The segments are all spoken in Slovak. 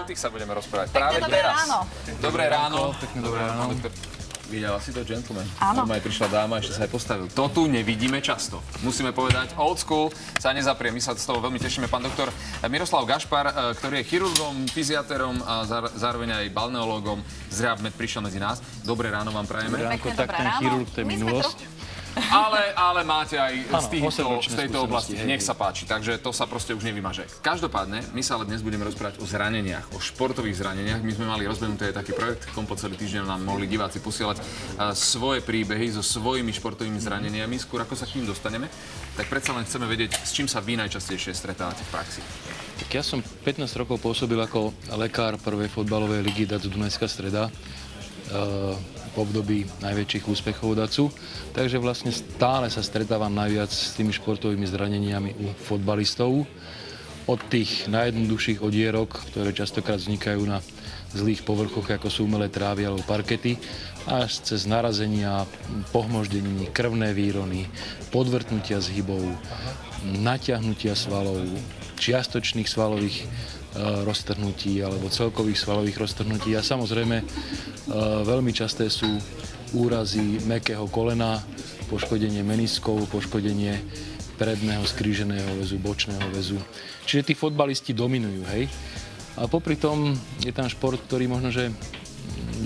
tých sa budeme rozprávať. Práve dobré teraz. ráno. Dobré ráno. Pekne dobré ráno. Videla si to, gentleman? Áno. Normálne prišla dáma, ešte sa aj postavil. To tu nevidíme často. Musíme povedať, old school sa nezaprie. My sa z toho veľmi tešíme. Pán doktor Miroslav Gašpar, ktorý je chirurgom, fyziaterom a zároveň aj balneológom z Rehabmed, prišiel medzi nás. Dobré ráno vám prajeme. Pekne Tak dobré ten ráno. chirurg, to je minulosť. Ale máte aj z tejto oblasti. hej, Nech sa páči, takže to sa proste už nevymaže. Každopádne, my sa ale dnes budeme rozprávať o zraneniach, o športových zraneniach. My sme mali rozbehnutý taký projekt, po celý týždeň nám mohli diváci posielať svoje príbehy so svojimi športovými zraneniami. Skôr ako sa k ním dostaneme, tak predsa len chceme vedieť, s čím sa vy najčastejšie stretávate v praxi. Tak ja som 15 rokov pôsobil ako lekár prvej fotbalovej ligy DAC Dunajská Streda. V období najväčších úspechov DACu. Takže vlastne stále sa stretávam najviac s tými športovými zraneniami u fotbalistov. Od tých najjednoduchších odierok, ktoré častokrát vznikajú na zlých povrchoch, ako sú umelé trávy alebo parkety, až cez narazenia, pohmoždeniny, krvné výrony, podvrtnutia zhybov, natiahnutia svalov, čiastočných svalových roztrhnutí alebo celkových svalových roztrhnutí. A samozrejme veľmi časté sú úrazy mäkkého kolena, poškodenie meniskov, poškodenie predného skríženého väzu, bočného väzu. Čiže tí fotbalisti dominujú, hej. A popri tom je tam šport, ktorý možno, že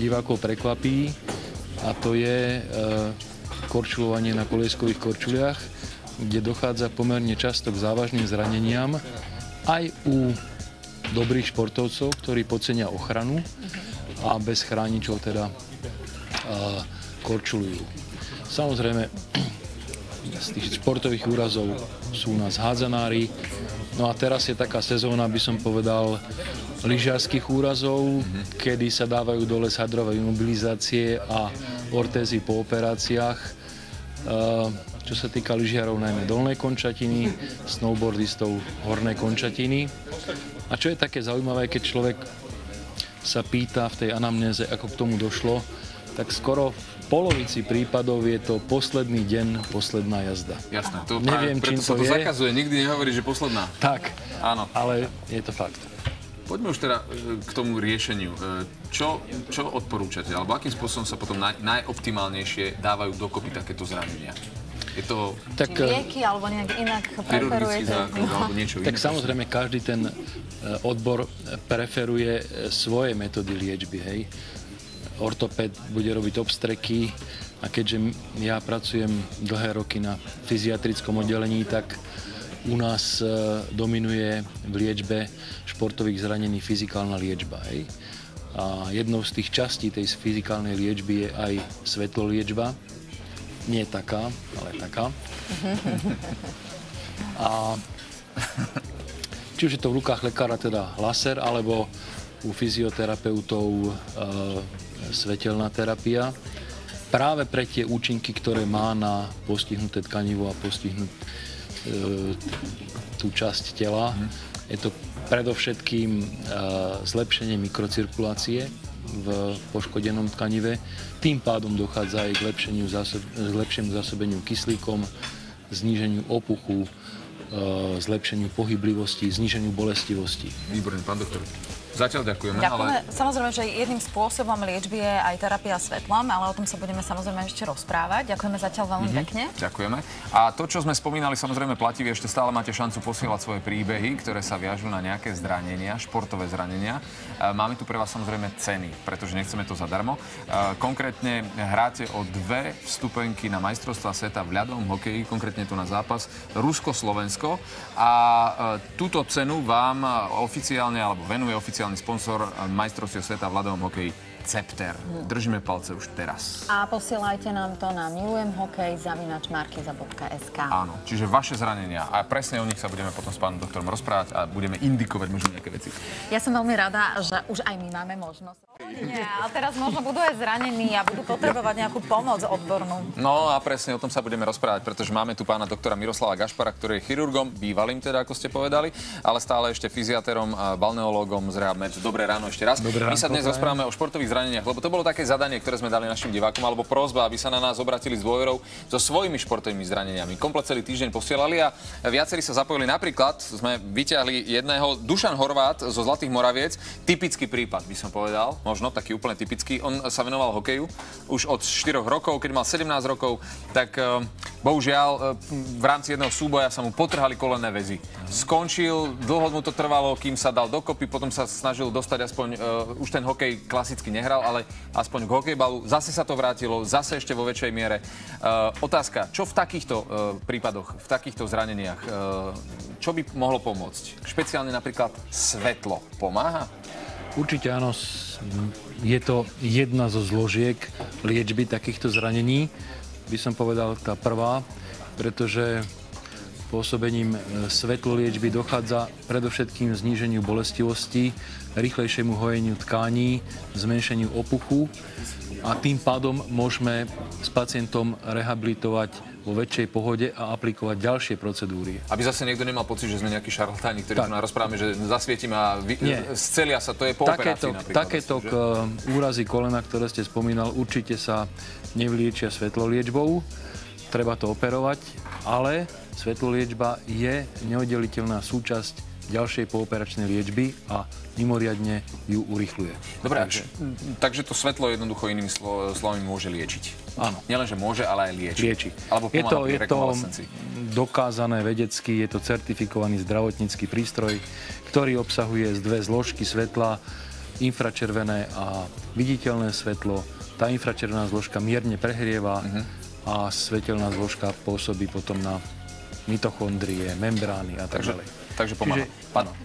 divákov prekvapí, a to je korčulovanie na kolieskových korčuliach, kde dochádza pomerne často k závažným zraneniam aj u dobrých športovcov, ktorí podcenia ochranu a bez chráničov teda korčulujú. Samozrejme, z tých športových úrazov sú u nás hádzanári. No a teraz je taká sezóna, by som povedal, lyžiarskych úrazov, kedy sa dávajú dole sadrové imobilizácie a ortézy po operáciách. Čo sa týka lyžiarov, najmä dolnej končatiny, snowboardistov hornej končatiny. A čo je také zaujímavé, keď človek sa pýta v tej anamnéze, ako k tomu došlo, tak skoro v polovici prípadov je to posledný deň, posledná jazda. Jasné, to Neviem, preto čím sa to to je. zakazuje, nikdy nehovorí, že posledná. Tak, Áno. ale je to fakt. Poďme už teda k tomu riešeniu. Čo odporúčate, alebo akým spôsobom sa potom najoptimálnejšie dávajú dokopy takéto zranenia? Je to Tak, Lieky alebo nejak inak chirurgický preferujete? zákrok alebo niečo iné? tak samozrejme, každý ten odbor preferuje svoje metódy liečby, hej. Ortopéd bude robiť obstreky a keďže ja pracujem dlhé roky na fyziatrickom oddelení, tak u nás dominuje v liečbe športových zranení fyzikálna liečba, hej. A jednou z tých častí tej fyzikálnej liečby je aj svetloliečba. Nie taká, ale taká. A či už je to v rukách lekára, teda laser, alebo u fyzioterapeutov svetelná terapia. Práve pre tie účinky, ktoré má na postihnuté tkanivo a postihnúť tú časť tela. Je to predovšetkým zlepšenie mikrocirkulácie v poškodenom tkanive. Tým pádom dochádza aj k lepšiemu zásobeniu kyslíkom, zníženiu opuchu, zlepšeniu pohyblivosti, zníženiu bolestivosti. Výborne, pán doktor. Zatiaľ ďakujeme, Ďakujeme. ale Samozrejme, že jedným spôsobom liečby je aj terapia svetlom, ale o tom sa budeme samozrejme ešte rozprávať. Ďakujeme zatiaľ veľmi pekne. ďakujeme. A to, čo sme spomínali, samozrejme platí, ešte stále máte šancu posielať svoje príbehy, ktoré sa viažú na nejaké zranenia, športové zranenia. Máme tu pre vás samozrejme ceny, pretože nechceme to zadarmo. Konkrétne hráte o 2 vstupenky na majstrovstvá sveta v ľadovom hokeji, konkrétne tu na zápas Rusko-Slovensko. A túto cenu vám oficiálne, alebo venuje oficiálny sponsor majstrovstiev sveta v ľadovom hokeji Cepter. Držíme palce už teraz. A posielajte nám to na milujemhokej@markiza.sk. Áno, čiže vaše zranenia. A presne o nich sa budeme potom s pánom doktorom rozprávať a budeme indikovať možno nejaké veci. Ja som veľmi rada, že už aj my máme možnosť. Nie, ale teraz možno budú aj zranení a budú potrebovať nejakú pomoc odbornú. No a presne o tom sa budeme rozprávať, pretože máme tu pána doktora Miroslava Gašpara, ktorý je chirurgom, bývalým teda, ako ste povedali, ale stále ešte fyziaterom a balneológom z Rehab Med. Dobré ráno ešte raz. My sa dnes rozprávame o športových zraneniach, lebo to bolo také zadanie, ktoré sme dali našim divákom, alebo prosba, aby sa na nás obratili s dôverou so svojimi športovými zraneniami. Komplet celý týždeň posielali a viacerí sa zapojili. Napríklad sme vyťahli jedného, Dušan Horvát zo Zlatých Moraviec, typický prípad, by som povedal, možno taký úplne typický. On sa venoval hokeju už od 4 rokov, keď mal 17 rokov, tak bohužiaľ v rámci jedného súboja sa mu potrhali kolenné väzy. Skončil, dlho mu to trvalo, kým sa dal dokopy, potom sa snažil dostať aspoň, už ten hokej klasicky nehral, ale aspoň k hokejbalu. Zase sa to vrátilo, zase ešte vo väčšej miere. Otázka, čo v takýchto prípadoch, v takýchto zraneniach, čo by mohlo pomôcť? Špeciálne napríklad svetlo pomáha? Určite áno, je to jedna zo zložiek liečby takýchto zranení. By som povedal tá prvá, pretože pôsobením svetloliečby dochádza predovšetkým zníženiu bolestivosti, rýchlejšiemu hojeniu tkání, zmenšeniu opuchu a tým pádom môžeme s pacientom rehabilitovať vo väčšej pohode a aplikovať ďalšie procedúry. Aby zase niekto nemal pocit, že sme nejakí šarlatáni, ktorí tu rozprávame, že zasvietime a scelia sa, to je po operácii napríklad. Takéto úrazy kolena, ktoré ste spomínal, určite sa nevyliečia svetloliečbou. Treba to operovať, ale svetloliečba je neoddeliteľná súčasť ďalšej pooperačnej liečby a mimoriadne ju urýchľuje. Dobre, takže to svetlo jednoducho inými slovami môže liečiť. Áno. Nielenže môže, ale aj lieči. Lieči. Alebo pomáha pri je to rekonvalescencii. dokázané vedecky, je to certifikovaný zdravotnícky prístroj, ktorý obsahuje dve zložky svetla, infračervené a viditeľné svetlo. Tá infračervená zložka mierne prehrieva a svetelná zložka pôsobí potom na mitochondrie, membrány a tak ďalej. Takže pomáha.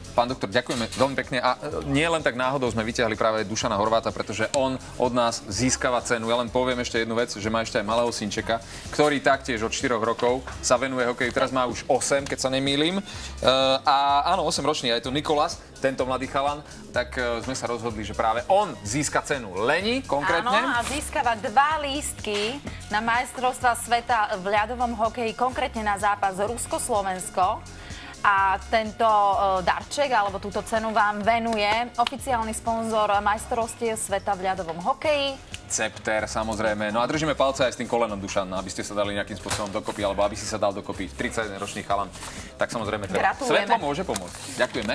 Pán doktor, ďakujeme veľmi pekne. A nie len tak náhodou sme vyťahli práve Dušana Horváta, pretože on od nás získava cenu. Ja len poviem ešte jednu vec, že má ešte aj malého synčeka, ktorý taktiež od 4 rokov sa venuje hokeju. Teraz má už 8, keď sa nemýlim. A áno, 8 ročný, aj to Nikolas, tento mladý chalan, tak sme sa rozhodli, že práve on získa cenu. Leni, konkrétne. Áno, a získava 2 lístky na majstrovstvá sveta v ľadovom hokeji, konkrétne na zápas Rusko-Slovensko. A tento darček, alebo túto cenu vám venuje oficiálny sponzor majstrovstiev sveta v ľadovom hokeji. Cepter, samozrejme. No a držíme palce aj s tým kolenom, Dušan, aby ste sa dali nejakým spôsobom dokopy, alebo aby si sa dal dokopy 31-ročný chalan. Tak samozrejme, Gratulujeme. Svetlo môže pomôcť. Ďakujeme.